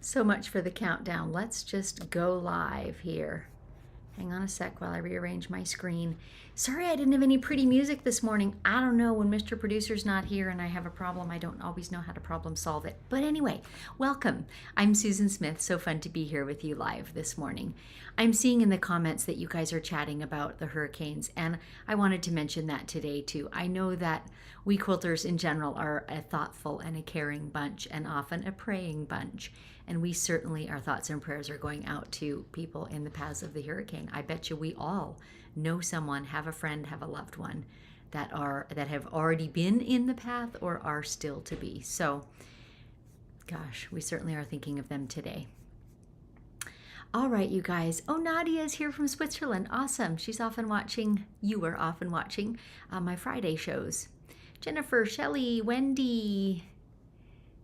So much for the countdown. Let's just go live here. Hang on a sec while I rearrange my screen. Sorry I didn't have any pretty music this morning. I don't know, when Mr. Producer's not here and I have a problem, I don't always know how to problem solve it. But anyway, welcome. I'm Susan Smith. So fun to be here with you live this morning. I'm seeing in the comments that you guys are chatting about the hurricanes, and I wanted to mention that today too. I know that we quilters in general are a thoughtful and a caring bunch, and often a praying bunch. And we certainly, our thoughts and prayers are going out to people in the paths of the hurricane. I bet you we all know someone, have a friend, have a loved one that have already been in the path or are still to be. So, gosh, we certainly are thinking of them today. All right, you guys. Oh, Nadia is here from Switzerland. Awesome. She's often watching, you were often watching my Friday shows. Jennifer, Shelley, Wendy,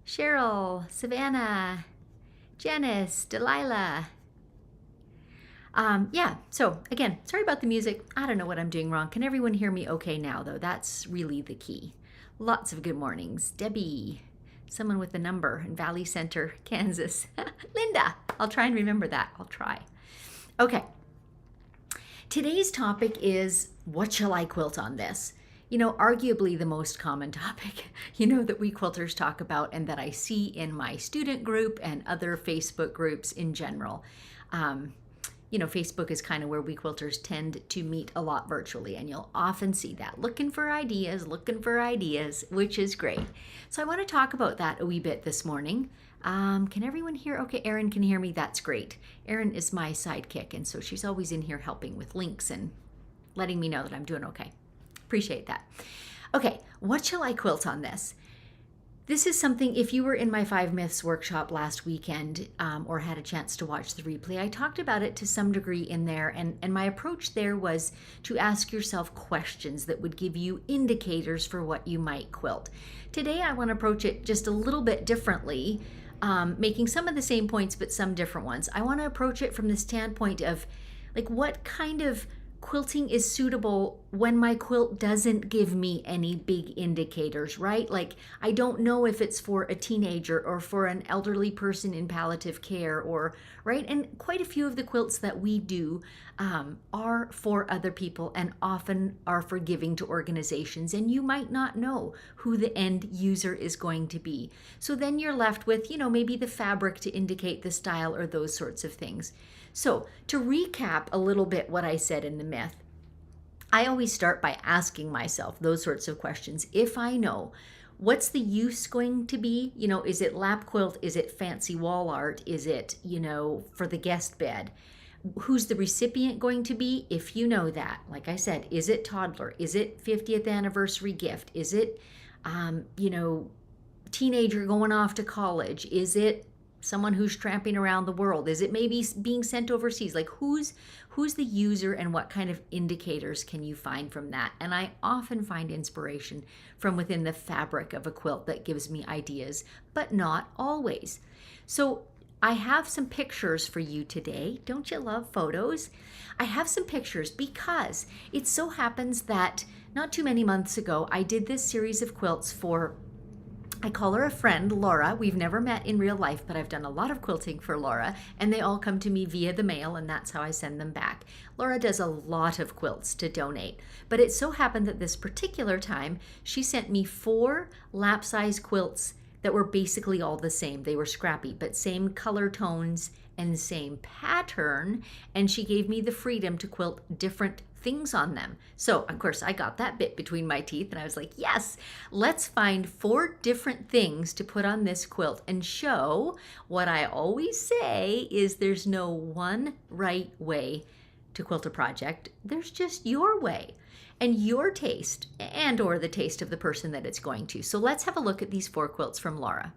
Cheryl, Savannah, Janice, Delilah. So again, sorry about the music. I don't know what I'm doing wrong. Can everyone hear me okay now, though? That's really the key. Lots of good mornings. Debbie, someone with a number in Valley Center, Kansas. Linda, I'll try and remember that. I'll try. Okay. Today's topic is, what shall I quilt on this? You know, arguably the most common topic, that we quilters talk about and that I see in my student group and other Facebook groups in general. Facebook is kind of where we quilters tend to meet a lot virtually, and you'll often see that looking for ideas, which is great. So I want to talk about that a wee bit this morning. Can everyone hear? Okay, Erin can hear me. That's great. Erin is my sidekick, and so she's always in here helping with links and letting me know that I'm doing okay. Appreciate that. Okay, what shall I quilt on this? This is something, if you were in my 5 Myths workshop last weekend or had a chance to watch the replay, I talked about it to some degree in there, and my approach there was to ask yourself questions that would give you indicators for what you might quilt. Today I want to approach it just a little bit differently, making some of the same points but some different ones. I want to approach it from the standpoint of what kind of quilting is suitable when my quilt doesn't give me any big indicators, right? I don't know if it's for a teenager or for an elderly person in palliative care, right? And quite a few of the quilts that we do are for other people and often are for giving to organizations, and you might not know who the end user is going to be. So then you're left with, maybe the fabric to indicate the style or those sorts of things. So to recap a little bit what I said in the myth, I always start by asking myself those sorts of questions. If I know, what's the use going to be? Is it lap quilt? Is it fancy wall art? Is it, for the guest bed? Who's the recipient going to be? If you know that, like I said, is it toddler? Is it 50th anniversary gift? Is it, teenager going off to college? Is it someone who's tramping around the world? Is it maybe being sent overseas? Who's the user, and what kind of indicators can you find from that? And I often find inspiration from within the fabric of a quilt that gives me ideas, but not always. So I have some pictures for you today. Don't you love photos? I have some pictures because it so happens that not too many months ago, I did this series of quilts for, I call her a friend, Laura. We've never met in real life, but I've done a lot of quilting for Laura, and they all come to me via the mail, and that's how I send them back. Laura does a lot of quilts to donate, but it so happened that this particular time, she sent me 4 lap-size quilts that were basically all the same. They were scrappy, but same color tones and same pattern, and she gave me the freedom to quilt different things on them. So of course I got that bit between my teeth, and I was like, yes, let's find 4 different things to put on this quilt and show what I always say is there's no one right way to quilt a project. There's just your way and your taste, and or the taste of the person that it's going to. So let's have a look at these 4 quilts from Laura.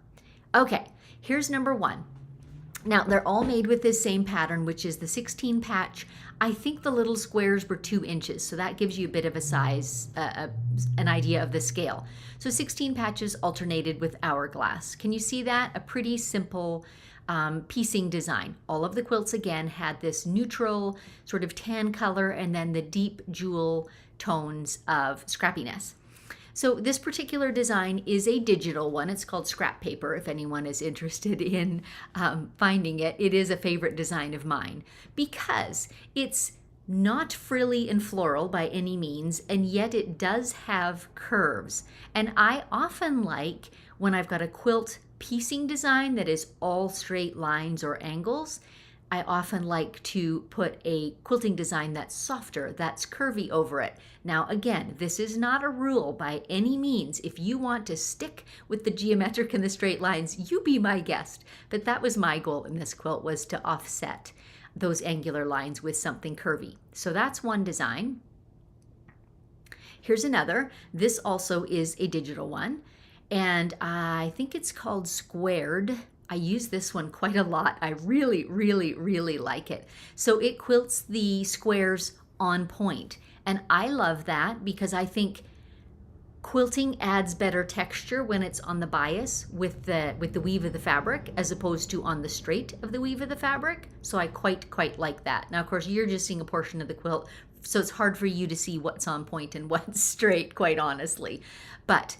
Okay, here's number 1. Now, they're all made with this same pattern, which is the 16 patch. I think the little squares were 2 inches, so that gives you a bit of a size, an idea of the scale. So 16 patches alternated with hourglass. Can you see that? A pretty simple piecing design. All of the quilts, again, had this neutral sort of tan color and then the deep jewel tones of scrappiness. So this particular design is a digital one. It's called scrap paper, if anyone is interested in finding it. It is a favorite design of mine because it's not frilly and floral by any means, and yet it does have curves. And I often like when I've got a quilt piecing design that is all straight lines or angles, I often like to put a quilting design that's softer, that's curvy over it. Now again, this is not a rule by any means. If you want to stick with the geometric and the straight lines, you be my guest. But that was my goal in this quilt, was to offset those angular lines with something curvy. So that's one design. Here's another. This also is a digital one, and I think it's called Squared. I use this one quite a lot. I really, really, really like it. So it quilts the squares on point. And I love that because I think quilting adds better texture when it's on the bias with the weave of the fabric as opposed to on the straight of the weave of the fabric. So I quite like that. Now, of course, you're just seeing a portion of the quilt, so it's hard for you to see what's on point and what's straight, quite honestly. But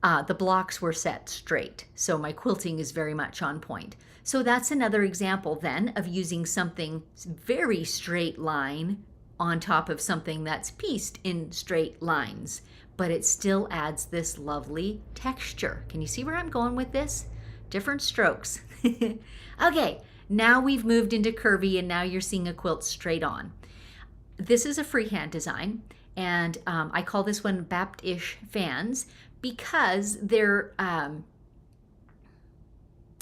the blocks were set straight, so my quilting is very much on point. So that's another example then of using something very straight line on top of something that's pieced in straight lines, but it still adds this lovely texture. Can you see where I'm going with this? Different strokes. Okay, now we've moved into curvy and now you're seeing a quilt straight on. This is a freehand design, and I call this one Baptish fans because they're, I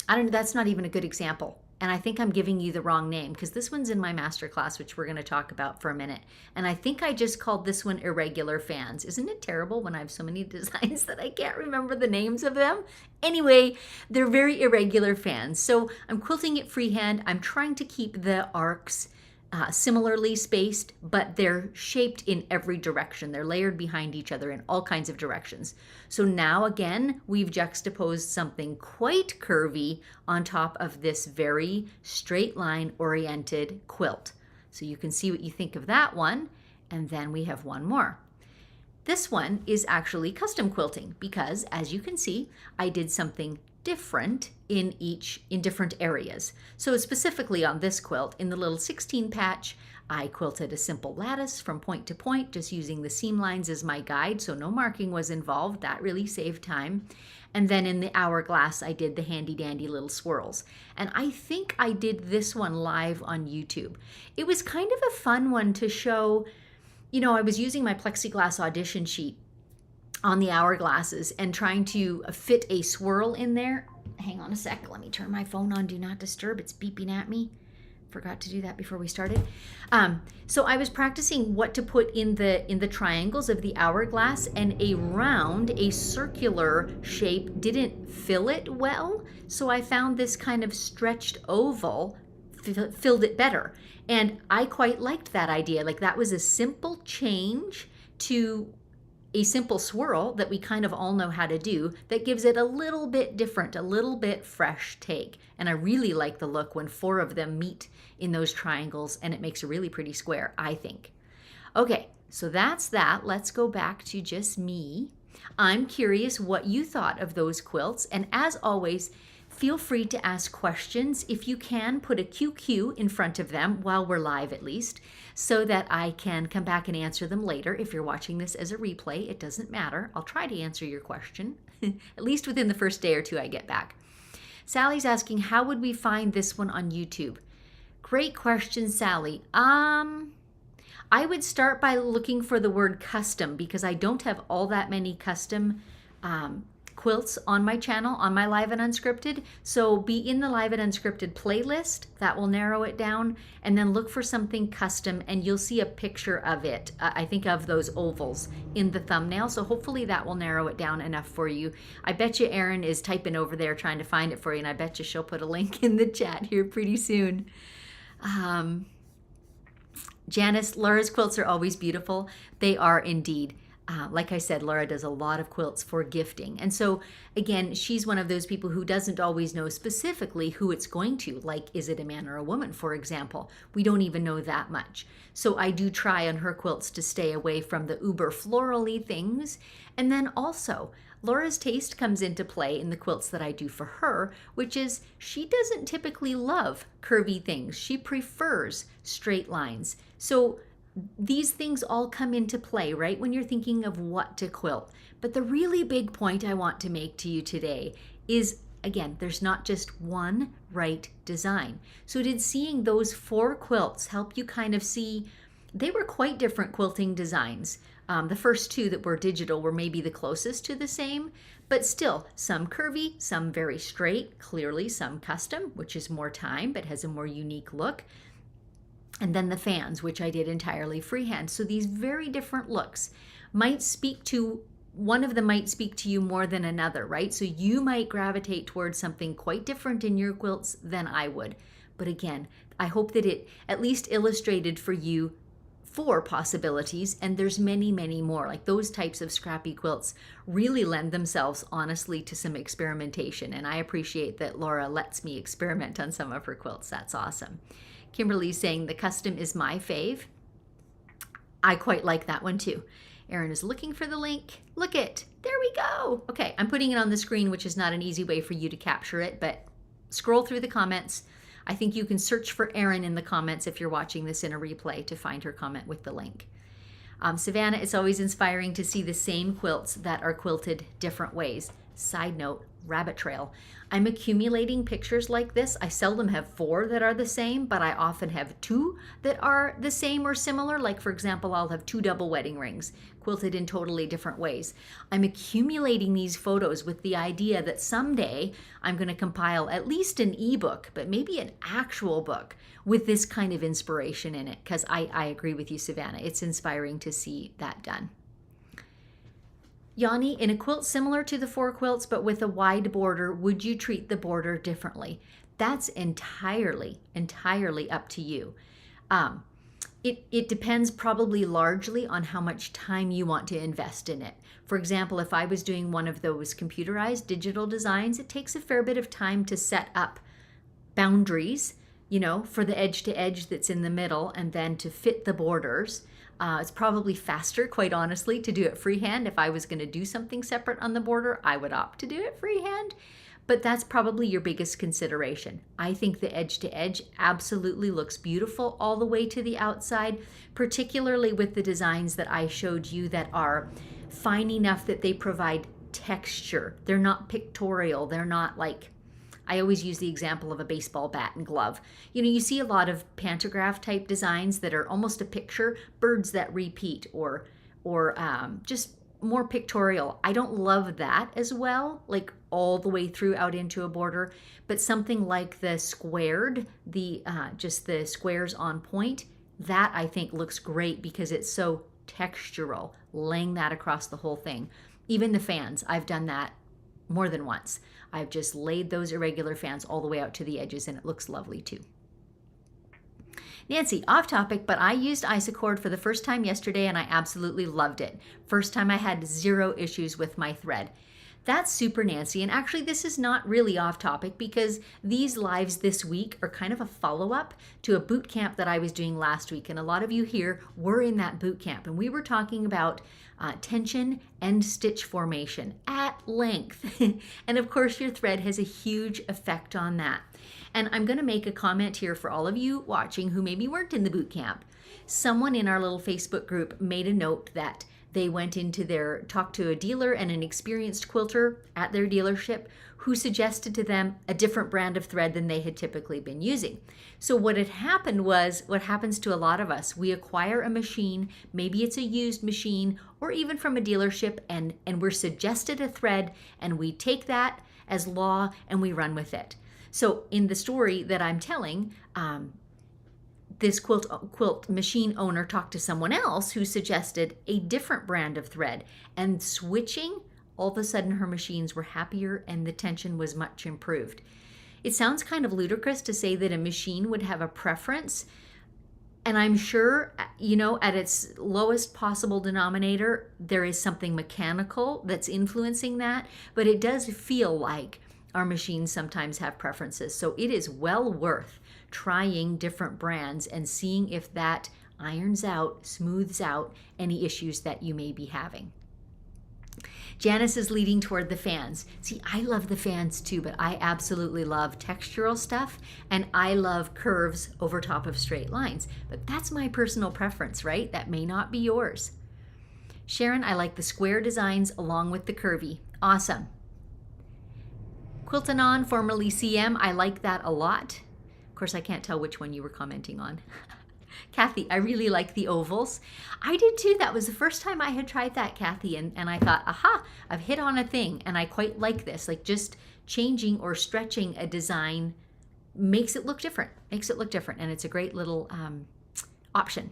don't know, that's not even a good example. And I think I'm giving you the wrong name because this one's in my masterclass, which we're going to talk about for a minute. And I think I just called this one irregular fans. Isn't it terrible when I have so many designs that I can't remember the names of them? Anyway, they're very irregular fans. So I'm quilting it freehand. I'm trying to keep the arcs similarly spaced, but they're shaped in every direction. They're layered behind each other in all kinds of directions. So now again, we've juxtaposed something quite curvy on top of this very straight line oriented quilt. So you can see what you think of that one. And then we have one more. This one is actually custom quilting because, as you can see, I did something different in different areas. So specifically on this quilt, in the little 16 patch, I quilted a simple lattice from point to point, just using the seam lines as my guide, so no marking was involved. That really saved time. And then in the hourglass, I did the handy dandy little swirls. And I think I did this one live on YouTube. It was kind of a fun one to show. You know, I was using my plexiglass audition sheet on the hourglasses and trying to fit a swirl in there. Hang on a sec, let me turn my phone on Do Not Disturb. It's beeping at me. Forgot to do that before we started. So I was practicing what to put in the triangles of the hourglass, and a circular shape didn't fill it well. So I found this kind of stretched oval filled it better. And I quite liked that idea. Like, that was a simple change to a simple swirl that we kind of all know how to do that gives it a little bit different, a little bit fresh take. And I really like the look when 4 of them meet in those triangles, and it makes a really pretty square, I think. Okay, so that's that. Let's go back to just me. I'm curious what you thought of those quilts, and as always, feel free to ask questions. If you can, put a QQ in front of them while we're live at least, so that I can come back and answer them later. If you're watching this as a replay, it doesn't matter. I'll try to answer your question, at least within the first day or two I get back. Sally's asking, how would we find this one on YouTube? Great question, Sally. I would start by looking for the word custom, because I don't have all that many custom quilts on my channel, on my Live and Unscripted. So be in the Live and Unscripted playlist. That will narrow it down. And then look for something custom, and you'll see a picture of it. I think of those ovals in the thumbnail. So hopefully that will narrow it down enough for you. I bet you Erin is typing over there trying to find it for you, and I bet you she'll put a link in the chat here pretty soon. Janice, Laura's quilts are always beautiful. They are indeed. Like I said, Laura does a lot of quilts for gifting. And so, again, she's one of those people who doesn't always know specifically who it's going to. Like, is it a man or a woman, for example? We don't even know that much. So I do try on her quilts to stay away from the uber florally things And then also, Laura's taste comes into play in the quilts that I do for her, which is she doesn't typically love curvy things. She prefers straight lines. So these things all come into play, right, when you're thinking of what to quilt. But the really big point I want to make to you today is, again, there's not just one right design. So did seeing those 4 quilts help you kind of see they were quite different quilting designs? The first 2 that were digital were maybe the closest to the same, but still some curvy, some very straight, clearly some custom, which is more time but has a more unique look. And then the fans, which I did entirely freehand. So these very different looks might speak to, one of them might speak to you more than another, right? So you might gravitate towards something quite different in your quilts than I would. But again, I hope that it at least illustrated for you 4 possibilities, and there's many, many more. Like those types of scrappy quilts really lend themselves, honestly, to some experimentation. And I appreciate that Laura lets me experiment on some of her quilts. That's awesome. Kimberly's saying the custom is my fave. I quite like that one too. Erin is looking for the link. Look it, there we go. Okay, I'm putting it on the screen, which is not an easy way for you to capture it, but scroll through the comments. I think you can search for Erin in the comments if you're watching this in a replay to find her comment with the link. Savannah, it's always inspiring to see the same quilts that are quilted different ways. Side note, rabbit trail. I'm accumulating pictures like this. I seldom have 4 that are the same, but I often have 2 that are the same or similar. Like for example, I'll have 2 double wedding rings quilted in totally different ways. I'm accumulating these photos with the idea that someday I'm going to compile at least an ebook, but maybe an actual book with this kind of inspiration in it, because I agree with you, Savannah. It's inspiring to see that done. Yanni, in a quilt similar to the 4 quilts but with a wide border, would you treat the border differently? That's entirely up to you. It depends probably largely on how much time you want to invest in it. For example, if I was doing one of those computerized digital designs, it takes a fair bit of time to set up boundaries, you know, for the edge to edge that's in the middle and then to fit the borders. It's probably faster, quite honestly, to do it freehand. If I was going to do something separate on the border, I would opt to do it freehand. But that's probably your biggest consideration. I think the edge to edge absolutely looks beautiful all the way to the outside, particularly with the designs that I showed you that are fine enough that they provide texture. They're not pictorial. They're not like, I always use the example of a baseball bat and glove. You know, you see a lot of pantograph type designs that are almost a picture, birds that repeat, or just more pictorial. I don't love that as well, like all the way through out into a border, but something like the squared, just the squares on point, that I think looks great because it's so textural, laying that across the whole thing. Even the fans, I've done that more than once. I've just laid those irregular fans all the way out to the edges and it looks lovely too. Nancy, off topic, but I used Isacord for the first time yesterday and I absolutely loved it. First time I had 0 issues with my thread. That's super, Nancy. And actually, this is not really off topic because these lives this week are kind of a follow-up to a boot camp that I was doing last week. And a lot of you here were in that boot camp. And we were talking about tension and stitch formation at length. And of course, your thread has a huge effect on that. And I'm going to make a comment here for all of you watching who maybe weren't in the boot camp. Someone in our little Facebook group made a note that they went into talked to a dealer and an experienced quilter at their dealership who suggested to them a different brand of thread than they had typically been using. So what had happened was what happens to a lot of us. We acquire a machine, maybe it's a used machine or even from a dealership, and we're suggested a thread and we take that as law and we run with it. So in the story that I'm telling, this quilt machine owner talked to someone else who suggested a different brand of thread, and switching, all of a sudden her machines were happier and the tension was much improved. It sounds kind of ludicrous to say that a machine would have a preference, and I'm sure, you know, at its lowest possible denominator, there is something mechanical that's influencing that, but it does feel like our machines sometimes have preferences. So it is well worth trying different brands and seeing if that irons out, smooths out any issues that you may be having. Janice is leading toward the fans. See, I love the fans too, but I absolutely love textural stuff and I love curves over top of straight lines. But that's my personal preference, right? That may not be yours. Sharon, I like the square designs along with the curvy. Awesome. Quiltanon, formerly CM, I like that a lot. Of course, I can't tell which one you were commenting on. Kathy, I really like the ovals. I did too. That was the first time I had tried that, Kathy, and I thought, aha, I've hit on a thing, and I quite like this. Like just changing or stretching a design makes it look different, and it's a great little option.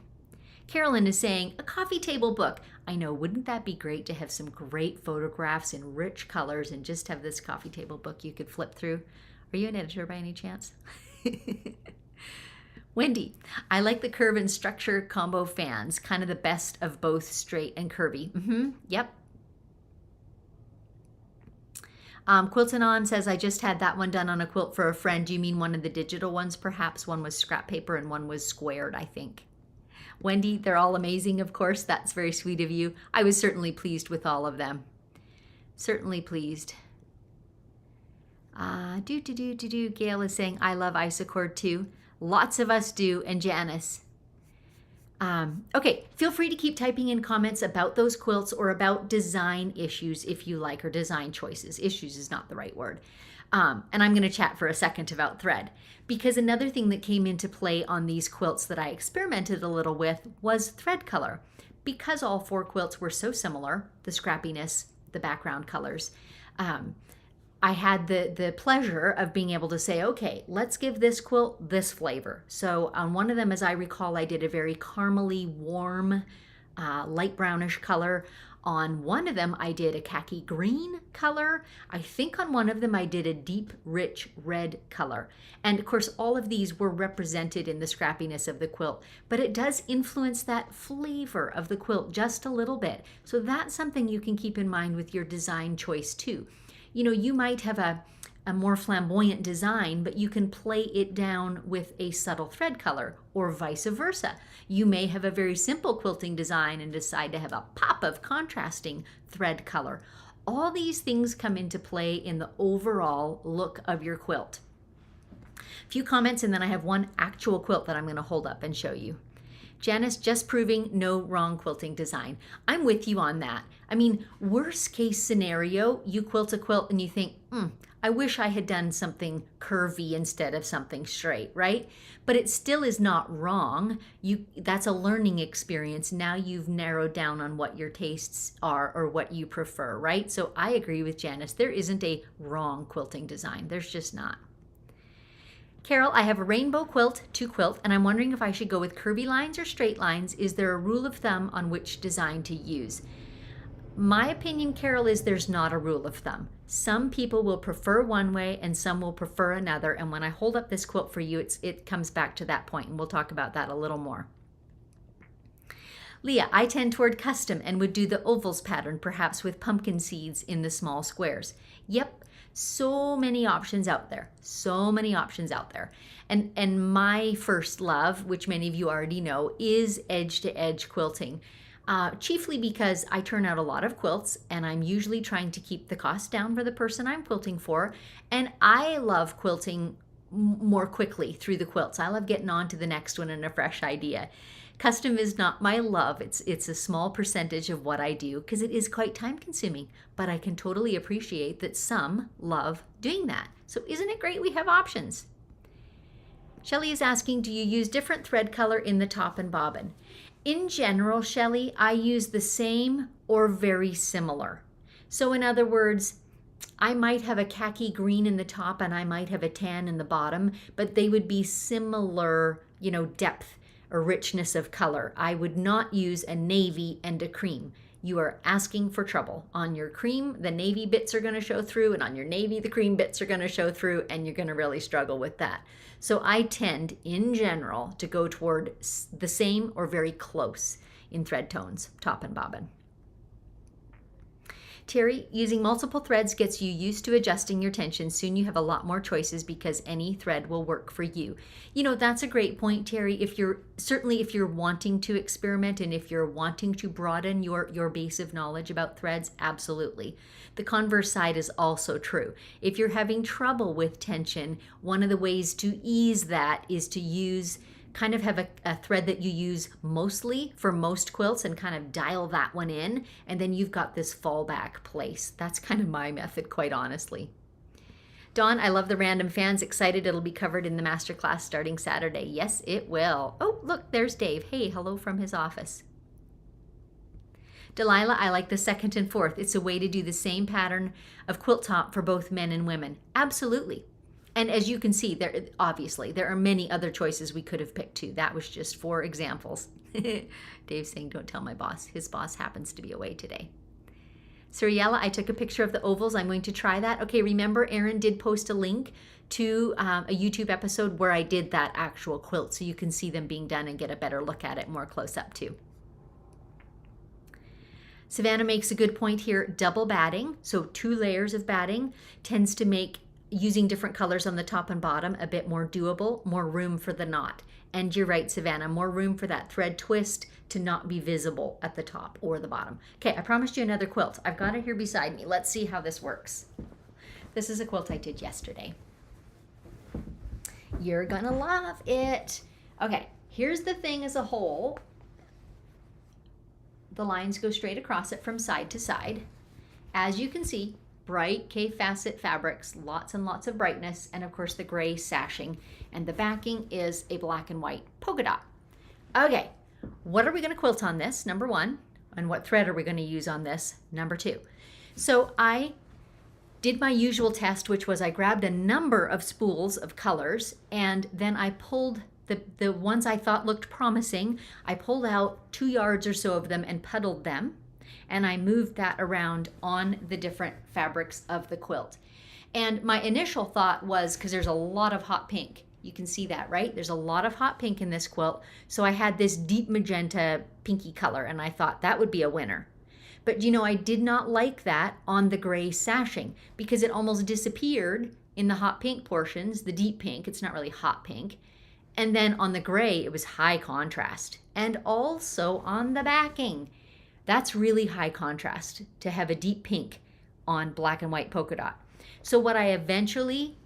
Carolyn is saying, a coffee table book. I know, wouldn't that be great to have some great photographs in rich colors and just have this coffee table book you could flip through? Are you an editor by any chance? Wendy, I like the curve and structure combo fans, kind of the best of both straight and curvy. Yep. Quiltanon says, I just had that one done on a quilt for a friend. Do you mean one of the digital ones? Perhaps one was scrap paper and one was squared, I think. Wendy, they're all amazing, of course. That's very sweet of you. I was certainly pleased with all of them. Certainly pleased. Gail is saying, I love Isacord too. Lots of us do, and Janice. Okay, feel free to keep typing in comments about those quilts or about design issues if you like, or design choices. Issues is not the right word. And I'm going to chat for a second about thread, because another thing that came into play on these quilts that I experimented a little with was thread color. Because all 4 quilts were so similar, the scrappiness, the background colors, I had the pleasure of being able to say, okay, let's give this quilt this flavor. So on one of them, as I recall, I did a very caramely, warm, light brownish color. On one of them, I did a khaki green color. I think on one of them, I did a deep, rich red color. And of course, all of these were represented in the scrappiness of the quilt, but it does influence that flavor of the quilt just a little bit. So that's something you can keep in mind with your design choice too. You know, you might have a more flamboyant design, but you can play it down with a subtle thread color, or vice versa. You may have a very simple quilting design and decide to have a pop of contrasting thread color. All these things come into play in the overall look of your quilt. A few comments, and then I have one actual quilt that I'm going to hold up and show you. Janice, just proving no wrong quilting design. I'm with you on that. I mean, worst case scenario, you quilt a quilt and you think, I wish I had done something curvy instead of something straight, right? But it still is not wrong. That's a learning experience. Now you've narrowed down on what your tastes are or what you prefer, right? So I agree with Janice. There isn't a wrong quilting design. There's just not. Carol, I have a rainbow quilt to quilt, and I'm wondering if I should go with curvy lines or straight lines. Is there a rule of thumb on which design to use? My opinion, Carol, is there's not a rule of thumb. Some people will prefer one way and some will prefer another. And when I hold up this quilt for you, it comes back to that point, and we'll talk about that a little more. Leah, I tend toward custom and would do the ovals pattern, perhaps with pumpkin seeds in the small squares. Yep. So many options out there. So many options out there. And my first love, which many of you already know, is edge-to-edge quilting. Chiefly because I turn out a lot of quilts and I'm usually trying to keep the cost down for the person I'm quilting for. And I love quilting more quickly through the quilts. I love getting on to the next one and a fresh idea. Custom is not my love. It's a small percentage of what I do because it is quite time consuming, but I can totally appreciate that some love doing that. So isn't it great we have options? Shelley is asking, do you use different thread color in the top and bobbin? In general, Shelley, I use the same or very similar. So in other words, I might have a khaki green in the top and I might have a tan in the bottom, but they would be similar, depth or richness of color. I would not use a navy and a cream. You are asking for trouble. On your cream, the navy bits are going to show through, and on your navy, the cream bits are going to show through, and you're going to really struggle with that. So I tend, in general, to go toward the same or very close in thread tones, top and bobbin. Terry, using multiple threads gets you used to adjusting your tension. Soon you have a lot more choices because any thread will work for you. You know, that's a great point, Terry. If you're wanting to experiment and if you're wanting to broaden your base of knowledge about threads, absolutely. The converse side is also true. If you're having trouble with tension, one of the ways to ease that is to have a thread that you use mostly for most quilts and kind of dial that one in, and then you've got this fallback place. That's kind of my method, quite honestly. Dawn, I love the random fans. Excited it'll be covered in the masterclass starting Saturday. Yes, it will. Oh, look, there's Dave. Hey, hello from his office. Delilah, I like the second and fourth. It's a way to do the same pattern of quilt top for both men and women. Absolutely. And as you can see, there are many other choices we could have picked too. That was just 4 examples. Dave's saying, don't tell my boss. His boss happens to be away today. Suriella, I took a picture of the ovals. I'm going to try that. Okay, remember Erin did post a link to a YouTube episode where I did that actual quilt, so you can see them being done and get a better look at it more close up too. Savannah makes a good point here. Double batting, so 2 layers of batting, tends to make using different colors on the top and bottom a bit more doable, more room for the knot. And you're right, Savannah, more room for that thread twist to not be visible at the top or the bottom. Okay, I promised you another quilt. I've got it here beside me. Let's see how this works. This is a quilt I did yesterday. You're gonna love it. Okay, here's the thing as a whole. The lines go straight across it from side to side. As you can see, bright K-facet fabrics, lots and lots of brightness, and of course the gray sashing. And the backing is a black and white polka dot. Okay, what are we gonna quilt on this? Number 1. And what thread are we gonna use on this? Number 2. So I did my usual test, which was I grabbed a number of spools of colors, and then I pulled the ones I thought looked promising. I pulled out 2 yards or so of them and puddled them. And I moved that around on the different fabrics of the quilt. And my initial thought was, because there's a lot of hot pink, you can see that, right? There's a lot of hot pink in this quilt. So I had this deep magenta pinky color, and I thought that would be a winner. But you know, I did not like that on the gray sashing because it almost disappeared in the hot pink portions, the deep pink. It's not really hot pink. And then on the gray, it was high contrast. And also on the backing. That's really high contrast to have a deep pink on black and white polka dot. So what I eventually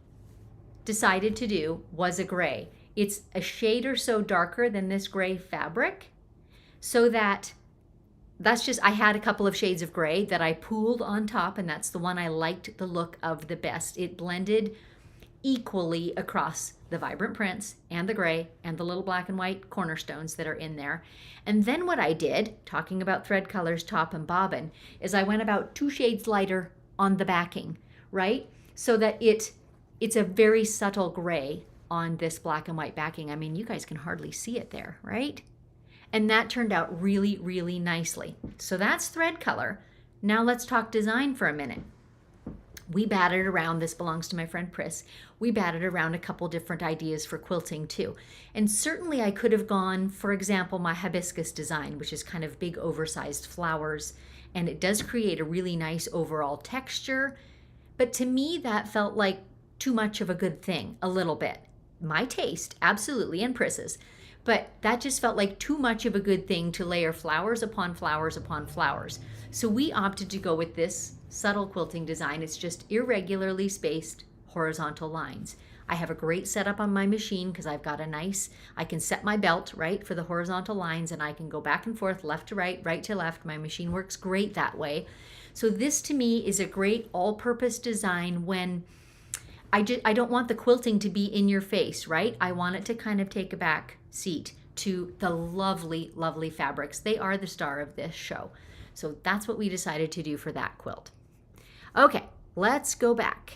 decided to do was a gray. It's a shade or so darker than this gray fabric, so that's just, I had a couple of shades of gray that I pooled on top, and that's the one I liked the look of the best. It blended equally across the vibrant prints and the gray and the little black and white cornerstones that are in there. And then what I did, talking about thread colors, top and bobbin, is I went about 2 shades lighter on the backing, right? So that it's a very subtle gray on this black and white backing. I mean, you guys can hardly see it there, right? And that turned out really, really nicely. So that's thread color. Now let's talk design for a minute. We batted around, this belongs to my friend Pris, we batted around a couple different ideas for quilting too. And certainly I could have gone, for example, my hibiscus design, which is kind of big oversized flowers, and it does create a really nice overall texture. But to me, that felt like too much of a good thing, a little bit. My taste, absolutely, and Pris's. But that just felt like too much of a good thing to layer flowers upon flowers upon flowers. So we opted to go with this subtle quilting design. It's just irregularly spaced horizontal lines. I have a great setup on my machine because I've got I can set my belt, right, for the horizontal lines, and I can go back and forth, left to right to left. My machine works great that way. So this to me is a great all-purpose design when I don't want the quilting to be in your face, right? I want it to kind of take a back seat to the lovely, lovely fabrics. They are the star of this show. So that's what we decided to do for that quilt. Okay, let's go back.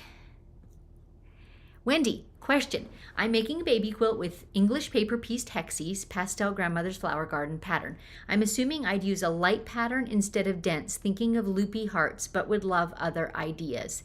Wendy, question. I'm making a baby quilt with English paper pieced hexies, pastel grandmother's flower garden pattern. I'm assuming I'd use a light pattern instead of dense, thinking of loopy hearts, but would love other ideas.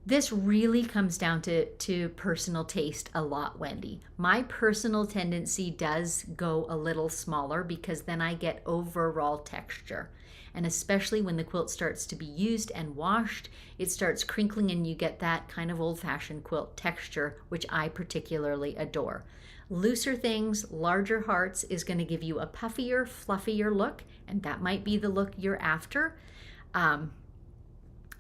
This really comes down to personal taste a lot, Wendy. My personal tendency does go a little smaller because then I get overall texture. And especially when the quilt starts to be used and washed, it starts crinkling and you get that kind of old-fashioned quilt texture, which I particularly adore. Looser things, larger hearts is going to give you a puffier, fluffier look, and that might be the look you're after.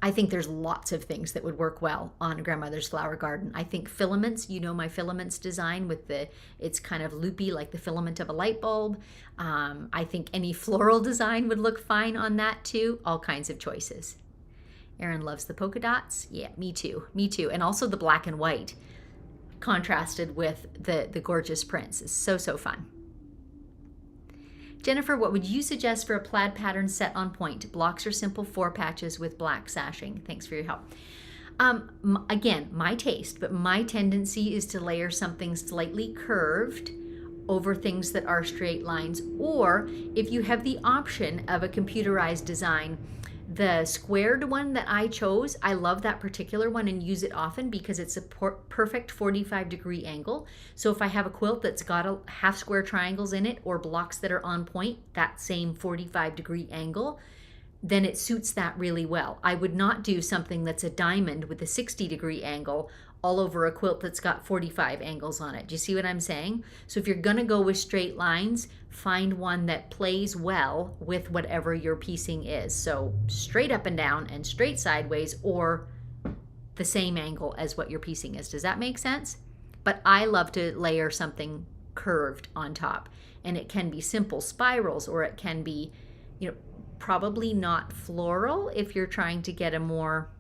I think there's lots of things that would work well on a grandmother's flower garden. I think filaments, you know my filaments design with it's kind of loopy like the filament of a light bulb. I think any floral design would look fine on that too. All kinds of choices. Erin loves the polka dots. Yeah, me too. Me too. And also the black and white contrasted with the gorgeous prints is so, so fun. Jennifer, what would you suggest for a plaid pattern set on point? Blocks or simple 4 patches with black sashing? Thanks for your help. Again, my taste, but my tendency is to layer something slightly curved over things that are straight lines. Or if you have the option of a computerized design, the squared one that I chose, I love that particular one and use it often because it's a perfect 45-degree angle. So if I have a quilt that's got a half square triangles in it or blocks that are on point, that same 45-degree angle, then it suits that really well. I would not do something that's a diamond with a 60-degree angle all over a quilt that's got 45 angles on it. Do you see what I'm saying? So if you're gonna go with straight lines, find one that plays well with whatever your piecing is. So straight up and down and straight sideways, or the same angle as what your piecing is. Does that make sense? But I love to layer something curved on top, and it can be simple spirals, or it can be, you know, probably not floral if you're trying to get a more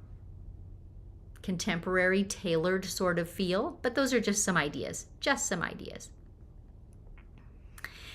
contemporary tailored sort of feel, but those are just some ideas,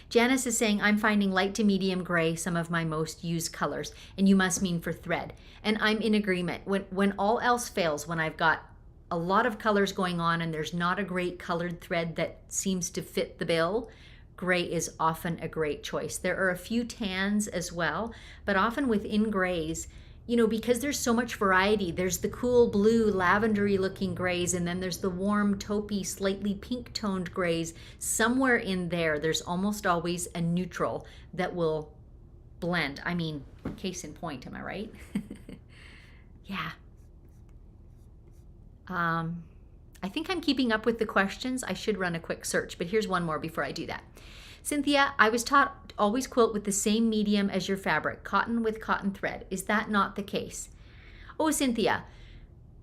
Janice is saying, I'm finding light to medium gray some of my most used colors, and you must mean for thread. And I'm in agreement. When all else fails, when I've got a lot of colors going on and there's not a great colored thread that seems to fit the bill, gray is often a great choice. There are a few tans as well, but often within grays, you know, because there's so much variety, there's the cool blue lavendery looking grays, and then there's the warm taupey slightly pink toned grays. Somewhere in there, there's almost always a neutral that will blend. I mean, case in point, am I right? Yeah. I think I'm keeping up with the questions. I should run a quick search, but here's one more before I do that. Cynthia, I was taught always quilt with the same medium as your fabric, cotton with cotton thread. Is that not the case? Oh, Cynthia,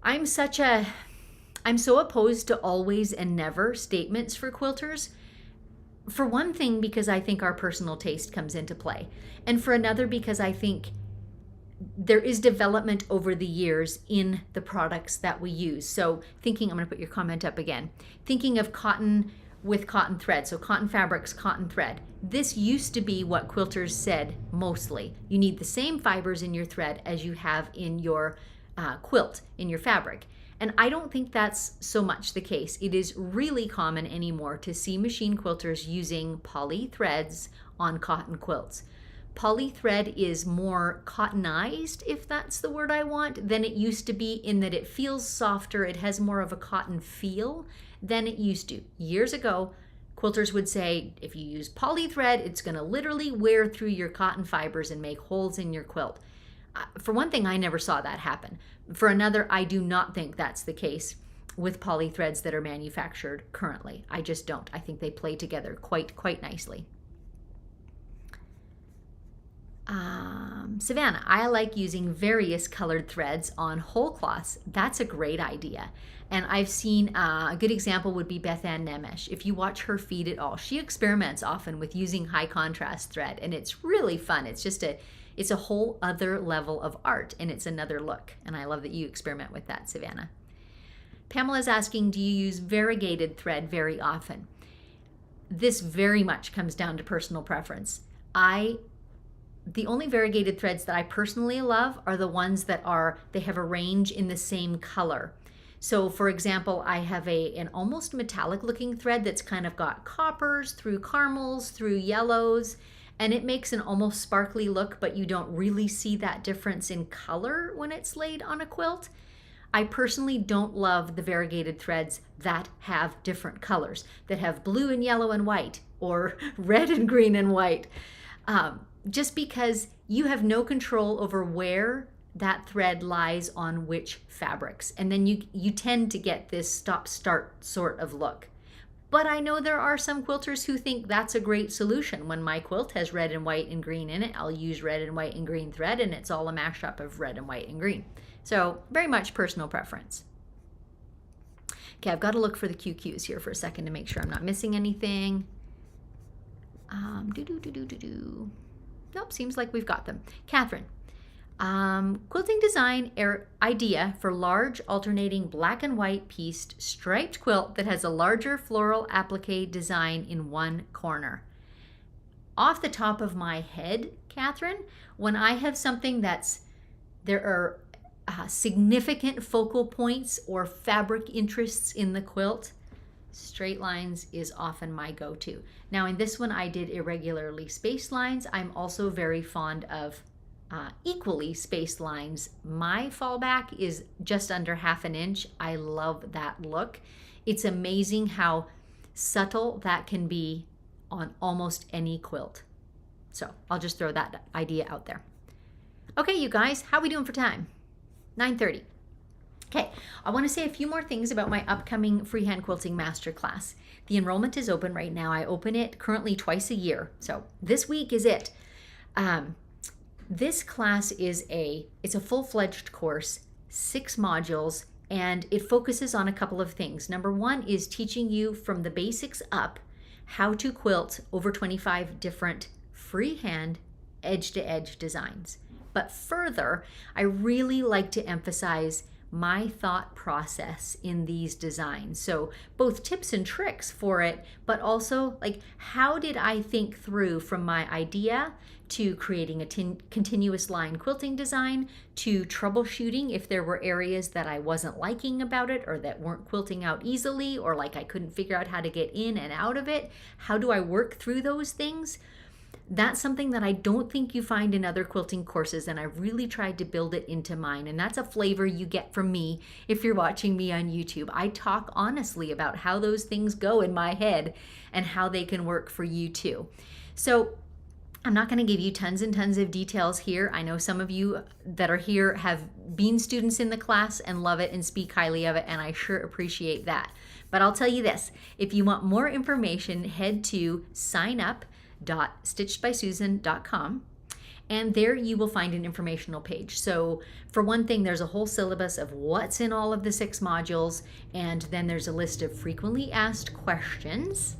I'm so opposed to always and never statements for quilters. For one thing, because I think our personal taste comes into play. And for another, because I think there is development over the years in the products that we use. So thinking, I'm going to put your comment up again, thinking of cotton with cotton thread, so cotton fabrics, cotton thread. This used to be what quilters said mostly. You need the same fibers in your thread as you have in your quilt, in your fabric. And I don't think that's so much the case. It is really common anymore to see machine quilters using poly threads on cotton quilts. Poly thread is more cottonized, if that's the word I want, than it used to be, in that it feels softer. It has more of a cotton feel than it used to. Years ago, quilters would say, if you use poly thread, it's going to literally wear through your cotton fibers and make holes in your quilt. For one thing, I never saw that happen. For another, I do not think that's the case with poly threads that are manufactured currently. I just don't. I think they play together quite nicely. Savannah, I like using various colored threads on whole cloths. That's a great idea. And I've seen a good example would be Beth Ann Nemesh. If you watch her feed it all, she experiments often with using high contrast thread, and it's really fun. It's a whole other level of art, and it's another look. And I love that you experiment with that, Savannah. Pamela's asking, do you use variegated thread very often? This very much comes down to personal preference. The only variegated threads that I personally love are the ones that they have a range in the same color. So for example, I have an almost metallic looking thread that's kind of got coppers through caramels, through yellows, and it makes an almost sparkly look, but you don't really see that difference in color when it's laid on a quilt. I personally don't love the variegated threads that have different colors, that have blue and yellow and white, or red and green and white. just because you have no control over where that thread lies on which fabrics. And then you tend to get this stop-start sort of look. But I know there are some quilters who think that's a great solution. When my quilt has red and white and green in it, I'll use red and white and green thread, and it's all a mashup of red and white and green. So very much personal preference. Okay, I've got to look for the QQs here for a second to make sure I'm not missing anything. Nope, seems like we've got them. Catherine, quilting design idea for large alternating black and white pieced striped quilt that has a larger floral applique design in one corner. Off the top of my head, Catherine, when I have something there are significant focal points or fabric interests in the quilt, straight lines is often my go-to. Now in this one I did irregularly spaced lines. I'm also very fond of equally spaced lines. My fallback is just under 1/2 inch. I love that look. It's amazing how subtle that can be on almost any quilt. So I'll just throw that idea out there. Okay, you guys, how are we doing for time? 9:30. Okay, I want to say a few more things about my upcoming freehand quilting masterclass. The enrollment is open right now. I open it currently twice a year. So this week is it. This class it's a full-fledged course, 6 modules, and it focuses on a couple of things. Number one is teaching you from the basics up how to quilt over 25 different freehand edge-to-edge designs. But further, I really like to emphasize my thought process in these designs. So both tips and tricks for it, but also like, how did I think through from my idea to creating a continuous line quilting design, to troubleshooting if there were areas that I wasn't liking about it or that weren't quilting out easily, or like I couldn't figure out how to get in and out of it. How do I work through those things? That's something that I don't think you find in other quilting courses, and I really tried to build it into mine. And that's a flavor you get from me if you're watching me on YouTube. I talk honestly about how those things go in my head and how they can work for you too. So I'm not going to give you tons and tons of details here. I know some of you that are here have been students in the class and love it and speak highly of it, and I sure appreciate that. But I'll tell you this, if you want more information, head to signup.stitchedbysusan.com, and there you will find an informational page. So for one thing, there's a whole syllabus of what's in all of the 6 modules, and then there's a list of frequently asked questions.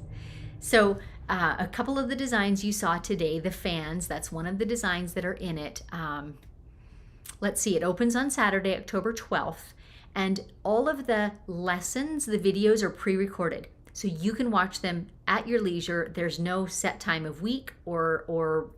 So a couple of the designs you saw today, the fans, that's one of the designs that are in it. Let's see, it opens on Saturday, October 12th, and all of the lessons, the videos are pre-recorded. So you can watch them at your leisure. There's no set time of week, or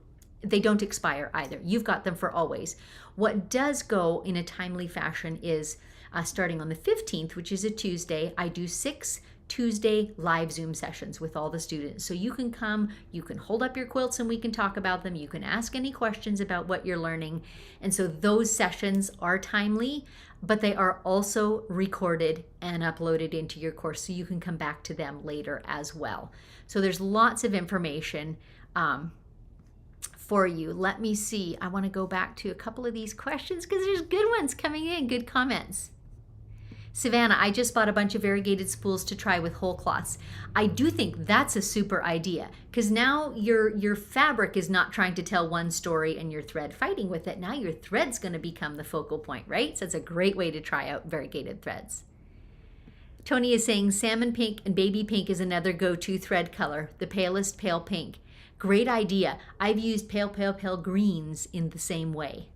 they don't expire either. You've got them for always. What does go in a timely fashion is starting on the 15th, which is a Tuesday, I do 6 Tuesday live Zoom sessions with all the students. So you can come, you can hold up your quilts and we can talk about them. You can ask any questions about what you're learning. And so those sessions are timely, but they are also recorded and uploaded into your course, so you can come back to them later as well. So there's lots of information for you. Let me see. I want to go back to a couple of these questions because there's good ones coming in, good comments. Savannah, I just bought a bunch of variegated spools to try with whole cloths. I do think that's a super idea, because now your fabric is not trying to tell one story and your thread fighting with it. Now your thread's going to become the focal point, right? So it's a great way to try out variegated threads. Tony is saying salmon pink and baby pink is another go-to thread color, the palest pale pink. Great idea. I've used pale, pale, pale greens in the same way.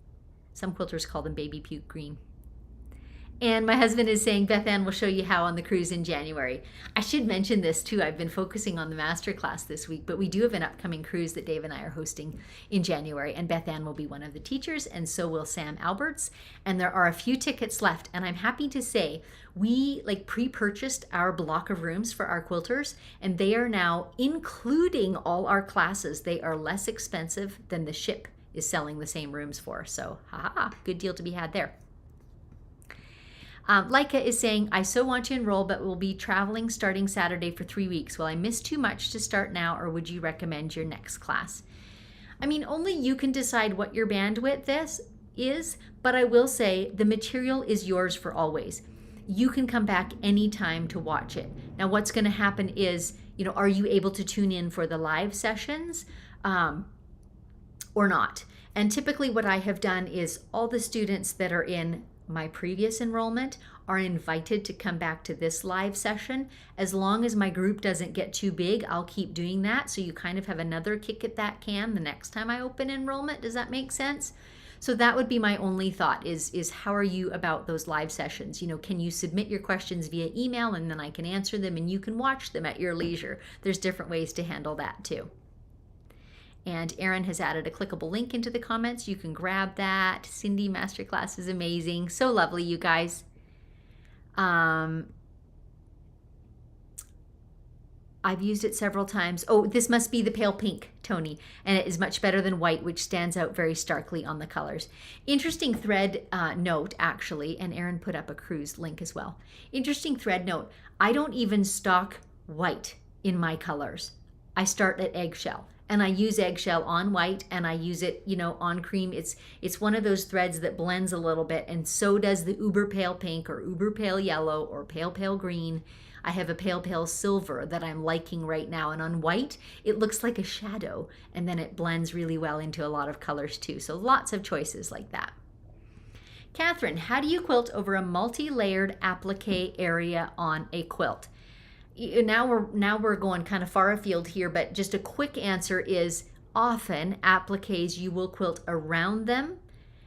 Some quilters call them baby puke green. And my husband is saying, Beth Ann will show you how on the cruise in January. I should mention this too. I've been focusing on the masterclass this week, but we do have an upcoming cruise that Dave and I are hosting in January, and Beth Ann will be one of the teachers, and so will Sam Alberts. And there are a few tickets left, and I'm happy to say we pre-purchased our block of rooms for our quilters, and they are now, including all our classes, they are less expensive than the ship is selling the same rooms for. So, good deal to be had there. Leica is saying, I so want to enroll, but will be traveling starting Saturday for 3 weeks. Will I miss too much to start now, or would you recommend your next class? I mean, only you can decide what your bandwidth is, but I will say the material is yours for always. You can come back anytime to watch it. Now, what's going to happen is, are you able to tune in for the live sessions or not? And typically what I have done is all the students that are in my previous enrollment are invited to come back to this live session. As long as my group doesn't get too big, I'll keep doing that. So you kind of have another kick at that can the next time I open enrollment. Does that make sense? So that would be my only thought is how are you about those live sessions? Can you submit your questions via email and then I can answer them and you can watch them at your leisure? There's different ways to handle that too. And Erin has added a clickable link into the comments. You can grab that. Cindy Masterclass is amazing. So lovely, you guys. I've used it several times. Oh, this must be the pale pink, Tony. And it is much better than white, which stands out very starkly on the colors. Interesting thread note, actually. And Erin put up a cruise link as well. Interesting thread note. I don't even stock white in my colors. I start at eggshell. And I use eggshell on white and I use it, on cream. It's one of those threads that blends a little bit, and so does the uber pale pink or uber pale yellow or pale green. I have a pale silver that I'm liking right now, and on white it looks like a shadow, and then it blends really well into a lot of colors too. So lots of choices like that. Catherine, how do you quilt over a multi-layered applique area on a quilt? Now we're going kind of far afield here, but just a quick answer is often appliques you will quilt around them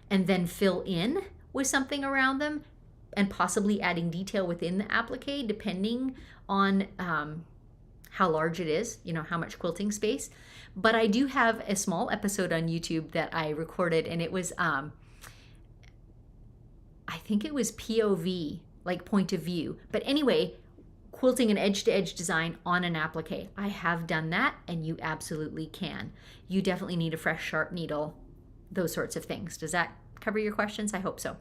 and then fill in with something around them and possibly adding detail within the applique depending on how large it is, how much quilting space. But I do have a small episode on YouTube that I recorded, and it was I think it was POV, like point of view. But anyway, quilting an edge-to-edge design on an applique. I have done that, and you absolutely can. You definitely need a fresh, sharp needle, those sorts of things. Does that cover your questions? I hope so.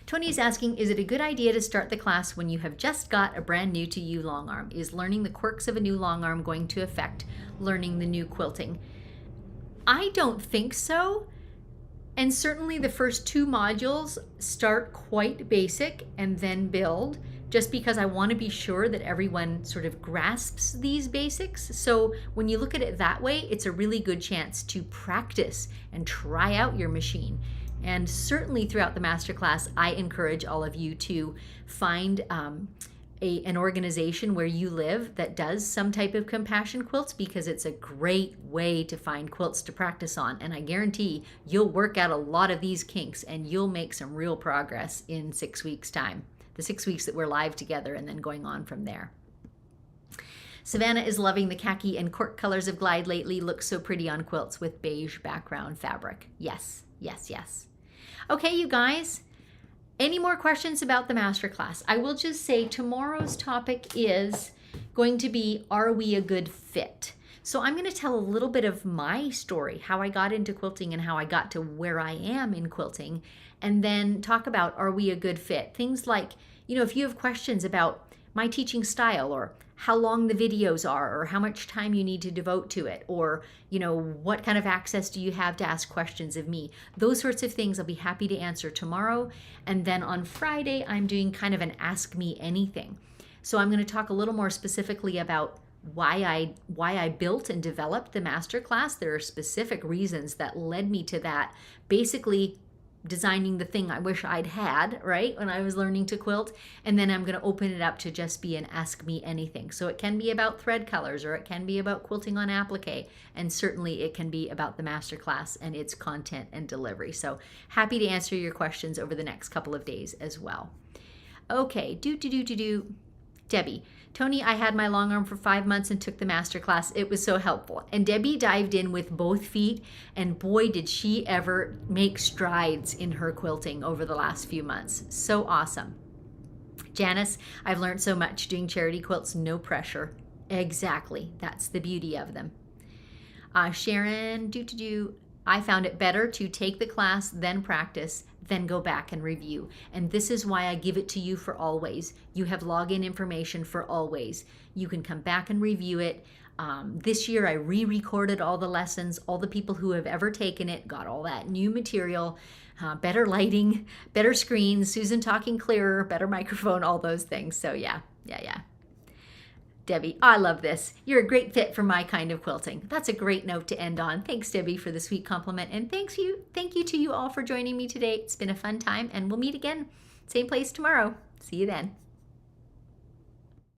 Tony is asking, is it a good idea to start the class when you have just got a brand new to you long arm? Is learning the quirks of a new long arm going to affect learning the new quilting? I don't think so. And certainly the first 2 modules start quite basic and then build, just because I want to be sure that everyone sort of grasps these basics. So when you look at it that way, it's a really good chance to practice and try out your machine. And certainly throughout the masterclass, I encourage all of you to find an organization where you live that does some type of compassion quilts, because it's a great way to find quilts to practice on. And I guarantee you'll work out a lot of these kinks and you'll make some real progress in 6 weeks' time. The 6 weeks that we're live together and then going on from there. Savannah is loving the khaki and cork colors of Glide lately. Looks so pretty on quilts with beige background fabric. Yes. Okay, you guys, any more questions about the masterclass? I will just say tomorrow's topic is going to be, are we a good fit? So I'm going to tell a little bit of my story, how I got into quilting and how I got to where I am in quilting, and then talk about, are we a good fit? Things like, if you have questions about my teaching style, or how long the videos are, or how much time you need to devote to it, or, what kind of access do you have to ask questions of me? Those sorts of things I'll be happy to answer tomorrow. And then on Friday, I'm doing kind of an Ask Me Anything. So I'm going to talk a little more specifically about why I built and developed the masterclass. There are specific reasons that led me to that. Basically, designing the thing I wish I'd had, right, when I was learning to quilt. And then I'm going to open it up to just be an Ask Me Anything. So it can be about thread colors, or it can be about quilting on applique, and certainly it can be about the masterclass and its content and delivery. So happy to answer your questions over the next couple of days as well. Okay, Debbie. Tony, I had my long arm for 5 months and took the master class. It was so helpful. And Debbie dived in with both feet, and boy, did she ever make strides in her quilting over the last few months. So awesome. Janice, I've learned so much doing charity quilts, no pressure. Exactly. That's the beauty of them. Sharon, I found it better to take the class, then practice, then go back and review. And this is why I give it to you for always. You have login information for always. You can come back and review it. This year I re-recorded all the lessons. All the people who have ever taken it got all that new material, better lighting, better screens, Susan talking clearer, better microphone, all those things. So yeah. Debbie, I love this. You're a great fit for my kind of quilting. That's a great note to end on. Thanks, Debbie, for the sweet compliment. And thank you to you all for joining me today. It's been a fun time, and we'll meet again, same place tomorrow. See you then.